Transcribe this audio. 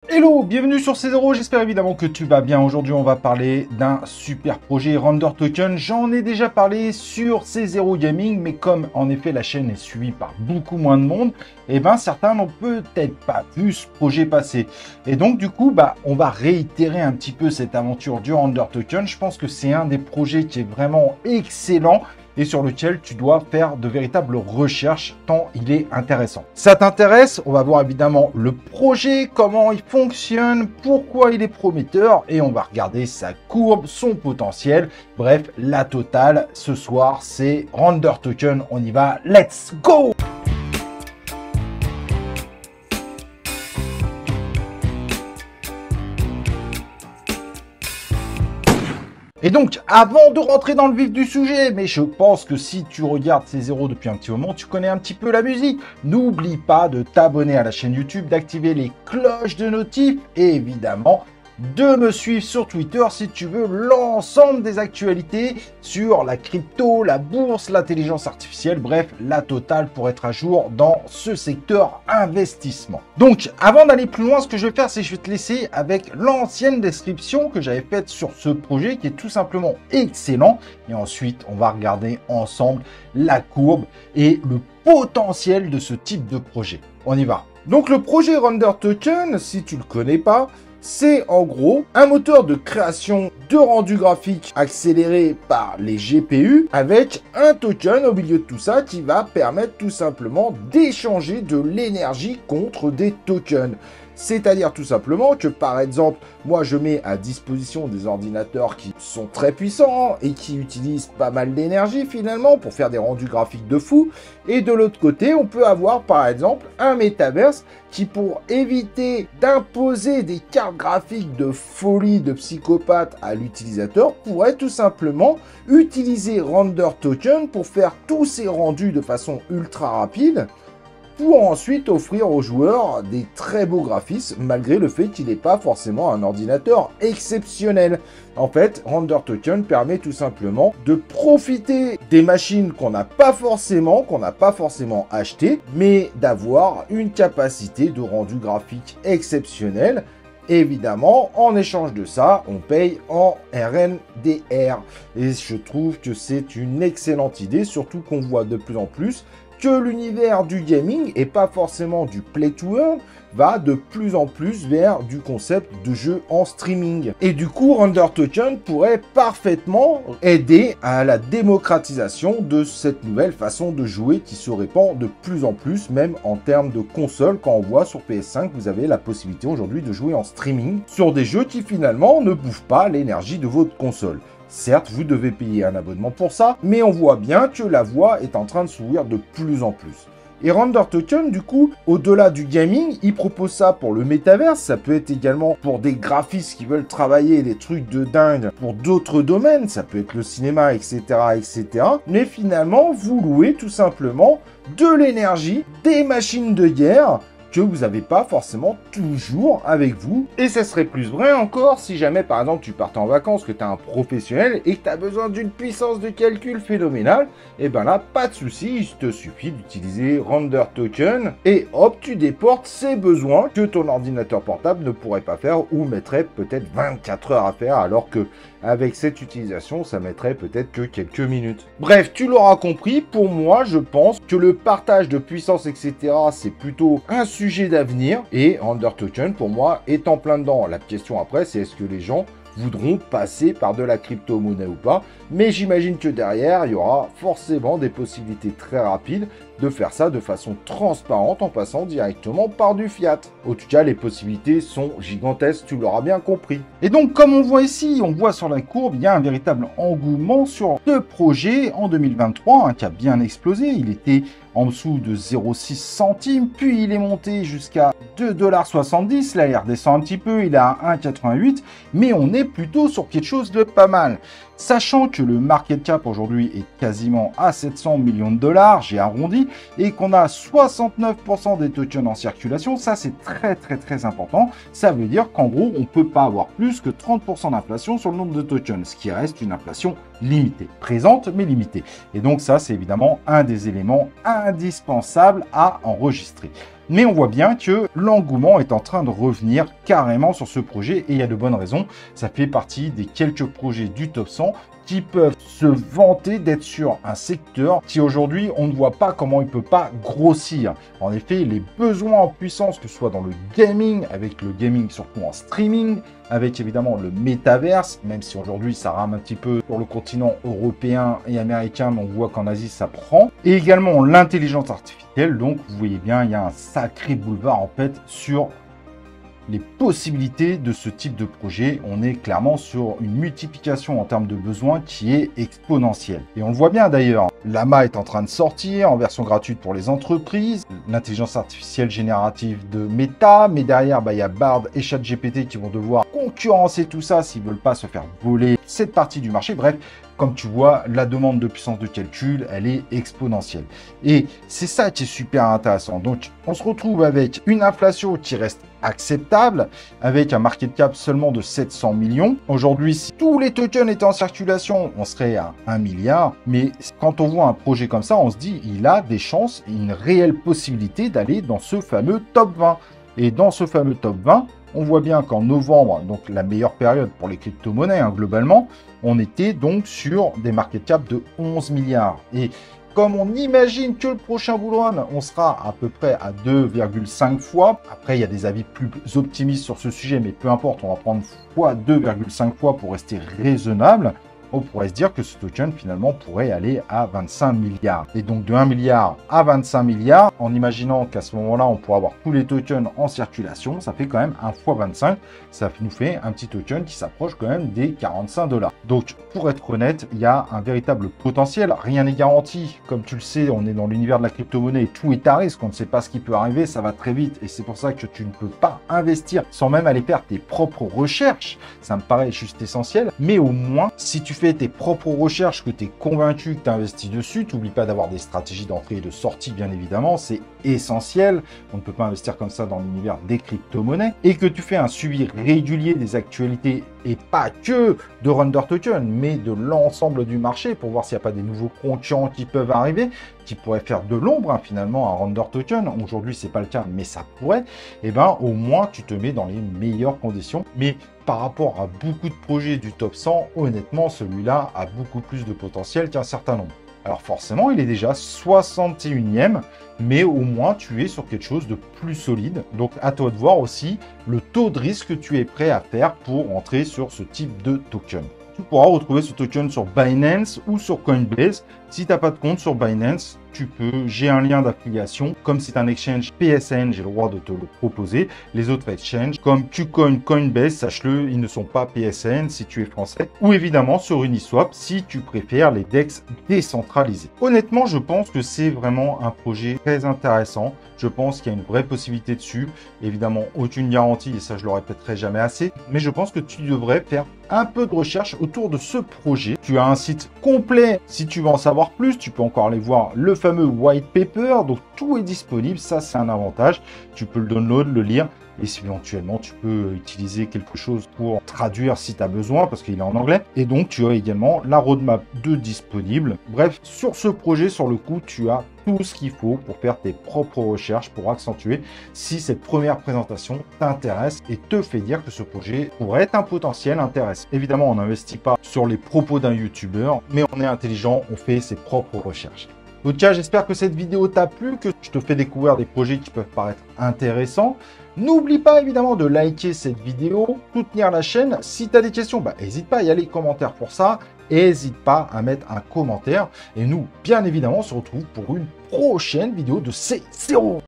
Hello, bienvenue sur C0, j'espère évidemment que tu vas bien. Aujourd'hui, on va parler d'un super projet Render Token. J'en ai déjà parlé sur C0 Gaming, mais comme en effet la chaîne est suivie par beaucoup moins de monde, certains n'ont peut-être pas vu ce projet passer. Et donc du coup, on va réitérer un petit peu cette aventure du Render Token. Je pense que c'est un des projets qui est vraiment excellent et sur lequel tu dois faire de véritables recherches tant il est intéressant. Ça t'intéresse? On va voir évidemment le projet, comment il fonctionne, pourquoi il est prometteur et on va regarder sa courbe, son potentiel. Bref, la totale ce soir, c'est Render Token. On y va, let's go! Et donc, avant de rentrer dans le vif du sujet, mais je pense que si tu regardes C0 depuis un petit moment, tu connais un petit peu la musique. N'oublie pas de t'abonner à la chaîne YouTube, d'activer les cloches de notif et évidemment de me suivre sur Twitter si tu veux l'ensemble des actualités sur la crypto, la bourse, l'intelligence artificielle, bref, la totale pour être à jour dans ce secteur investissement. Donc, avant d'aller plus loin, ce que je vais faire, c'est que je vais te laisser avec l'ancienne description que j'avais faite sur ce projet qui est tout simplement excellent. Et ensuite, on va regarder ensemble la courbe et le potentiel de ce type de projet. On y va. Donc, le projet Render Token, si tu ne le connais pas, c'est en gros un moteur de création de rendu graphique accéléré par les GPU avec un token au milieu de tout ça qui va permettre tout simplement d'échanger de l'énergie contre des tokens. C'est-à-dire tout simplement que par exemple, moi je mets à disposition des ordinateurs qui sont très puissants et qui utilisent pas mal d'énergie finalement pour faire des rendus graphiques de fou. Et de l'autre côté, on peut avoir par exemple un Metaverse qui, pour éviter d'imposer des cartes graphiques de folie de psychopathe à l'utilisateur, pourrait tout simplement utiliser Render Token pour faire tous ces rendus de façon ultra rapide, pour ensuite offrir aux joueurs des très beaux graphismes, malgré le fait qu'il n'est pas forcément un ordinateur exceptionnel. En fait, Render Token permet tout simplement de profiter des machines qu'on n'a pas forcément achetées, mais d'avoir une capacité de rendu graphique exceptionnelle. Évidemment, en échange de ça, on paye en RNDR. Et je trouve que c'est une excellente idée, surtout qu'on voit de plus en plus que l'univers du gaming, et pas forcément du play to earn, va de plus en plus vers du concept de jeu en streaming. Et du coup, Render Token pourrait parfaitement aider à la démocratisation de cette nouvelle façon de jouer qui se répand de plus en plus, même en termes de console. Quand on voit sur PS5, vous avez la possibilité aujourd'hui de jouer en streaming sur des jeux qui finalement ne bouffent pas l'énergie de votre console. Certes, vous devez payer un abonnement pour ça, mais on voit bien que la voie est en train de s'ouvrir de plus en plus. Et Render Token, du coup, au-delà du gaming, il propose ça pour le métaverse. Ça peut être également pour des graphistes qui veulent travailler des trucs de dingue pour d'autres domaines. Ça peut être le cinéma, etc., etc. Mais finalement, vous louez tout simplement de l'énergie, des machines de guerre, que vous n'avez pas forcément toujours avec vous. Et ça serait plus vrai encore si jamais, par exemple, tu partais en vacances, que tu es un professionnel et que tu as besoin d'une puissance de calcul phénoménale, et ben là, pas de souci, il te suffit d'utiliser Render Token et hop, tu déportes ces besoins que ton ordinateur portable ne pourrait pas faire ou mettrait peut-être 24 heures à faire, alors que avec cette utilisation, ça mettrait peut-être que quelques minutes. Bref, tu l'auras compris, pour moi, je pense que le partage de puissance, etc., c'est plutôt un sujet d'avenir, et Render Token, pour moi, est en plein dedans. La question après, c'est est-ce que les gens voudront passer par de la crypto-monnaie ou pas, mais j'imagine que derrière, il y aura forcément des possibilités très rapides de faire ça de façon transparente en passant directement par du fiat. En tout cas, les possibilités sont gigantesques, tu l'auras bien compris. Et donc, comme on voit ici, on voit sur la courbe, il y a un véritable engouement sur ce projet en 2023, qui a bien explosé. Il était en dessous de 0,6 centimes, puis il est monté jusqu'à 2,70 $. Là, il redescend un petit peu, il est à 1,88, mais on est plutôt sur quelque chose de pas mal. Sachant que le market cap aujourd'hui est quasiment à 700 millions de dollars, j'ai arrondi, et qu'on a 69% des tokens en circulation, ça c'est très important. Ça veut dire qu'en gros, on ne peut pas avoir plus que 30% d'inflation sur le nombre de tokens, ce qui reste une inflation limitée, présente mais limitée. Et donc ça, c'est évidemment un des éléments indispensables à enregistrer. Mais on voit bien que l'engouement est en train de revenir carrément sur ce projet et il y a de bonnes raisons. Ça fait partie des quelques projets du top 100 qui peuvent se vanter d'être sur un secteur qui aujourd'hui on ne voit pas comment il peut pas grossir. En effet, les besoins en puissance, que ce soit dans le gaming, avec le gaming surtout en streaming, avec évidemment le métaverse, même si aujourd'hui ça rame un petit peu sur le continent européen et américain, mais on voit qu'en Asie ça prend. Et également l'intelligence artificielle, donc vous voyez bien, il y a un sacré boulevard en fait sur les possibilités de ce type de projet. On est clairement sur une multiplication en termes de besoins qui est exponentielle. Et on le voit bien d'ailleurs, Llama est en train de sortir en version gratuite pour les entreprises, l'intelligence artificielle générative de Meta, mais derrière, il y a Bard et ChatGPT qui vont devoir concurrencer tout ça s'ils ne veulent pas se faire voler cette partie du marché. Bref, comme tu vois, la demande de puissance de calcul, elle est exponentielle. Et c'est ça qui est super intéressant. Donc, on se retrouve avec une inflation qui reste acceptable, avec un market cap seulement de 700 millions. Aujourd'hui, si tous les tokens étaient en circulation, on serait à 1 milliard. Mais quand on voit un projet comme ça, on se dit, il a des chances et une réelle possibilité d'aller dans ce fameux top 20. Et dans ce fameux top 20, on voit bien qu'en novembre, donc la meilleure période pour les crypto-monnaies, globalement, on était donc sur des market cap de 11 milliards. Et comme on imagine que le prochain bull run, on sera à peu près à 2,5 fois. Après, il y a des avis plus optimistes sur ce sujet, mais peu importe, on va prendre fois 2,5 fois pour rester raisonnable. On pourrait se dire que ce token finalement pourrait aller à 25 milliards. Et donc de 1 milliard à 25 milliards, en imaginant qu'à ce moment-là, on pourra avoir tous les tokens en circulation, ça fait quand même 1 fois 25. Ça nous fait un petit token qui s'approche quand même des 45 $. Donc pour être honnête, il y a un véritable potentiel. Rien n'est garanti. Comme tu le sais, on est dans l'univers de la crypto-monnaie et tout est à risque. On ne sait pas ce qui peut arriver, ça va très vite. Et c'est pour ça que tu ne peux pas investir sans même aller faire tes propres recherches. Ça me paraît juste essentiel. Mais au moins, si tu fais tes propres recherches, que tu es convaincu que tu investis dessus, tu n'oublies pas d'avoir des stratégies d'entrée et de sortie, bien évidemment, c'est essentiel. On ne peut pas investir comme ça dans l'univers des crypto-monnaies. Et que tu fais un suivi régulier des actualités et pas que de Render Token, mais de l'ensemble du marché pour voir s'il n'y a pas des nouveaux concurrents qui peuvent arriver, qui pourraient faire de l'ombre finalement à Render Token. Aujourd'hui, c'est pas le cas, mais ça pourrait. Et ben, au moins, tu te mets dans les meilleures conditions. Mais par rapport à beaucoup de projets du top 100, honnêtement, celui-là a beaucoup plus de potentiel qu'un certain nombre. Alors forcément, il est déjà 61e, mais au moins tu es sur quelque chose de plus solide. Donc à toi de voir aussi le taux de risque que tu es prêt à faire pour entrer sur ce type de token. Tu pourras retrouver ce token sur Binance ou sur Coinbase. Si tu n'as pas de compte sur Binance, j'ai un lien d'affiliation. Comme c'est un exchange PSN, j'ai le droit de te le proposer. Les autres exchanges, comme KuCoin, Coinbase, sache-le, ils ne sont pas PSN si tu es français. Ou évidemment sur Uniswap si tu préfères les DEX décentralisés. Honnêtement, je pense que c'est vraiment un projet très intéressant. Je pense qu'il y a une vraie possibilité dessus. Évidemment, aucune garantie, et ça je le répéterai jamais assez. Mais je pense que tu devrais faire un peu de recherche autour de ce projet. Tu as un site complet. Si tu veux en savoir plus, tu peux encore aller voir le fameux white paper. Donc tout est disponible. Ça, c'est un avantage. Tu peux le download, le lire. Et si éventuellement, tu peux utiliser quelque chose pour traduire si tu as besoin, parce qu'il est en anglais. Et donc, tu as également la roadmap de disponible. Bref, sur ce projet, sur le coup, tu as tout ce qu'il faut pour faire tes propres recherches, pour accentuer si cette première présentation t'intéresse et te fait dire que ce projet pourrait être un potentiel intéressant. Évidemment, on n'investit pas sur les propos d'un YouTuber, mais on est intelligent, on fait ses propres recherches. En tout cas, j'espère que cette vidéo t'a plu, que je te fais découvrir des projets qui peuvent paraître intéressants. N'oublie pas évidemment de liker cette vidéo, soutenir la chaîne. Si tu as des questions, n'hésite pas, il y a les commentaires pour ça. Et n'hésite pas à mettre un commentaire. Et nous, bien évidemment, on se retrouve pour une prochaine vidéo de C0.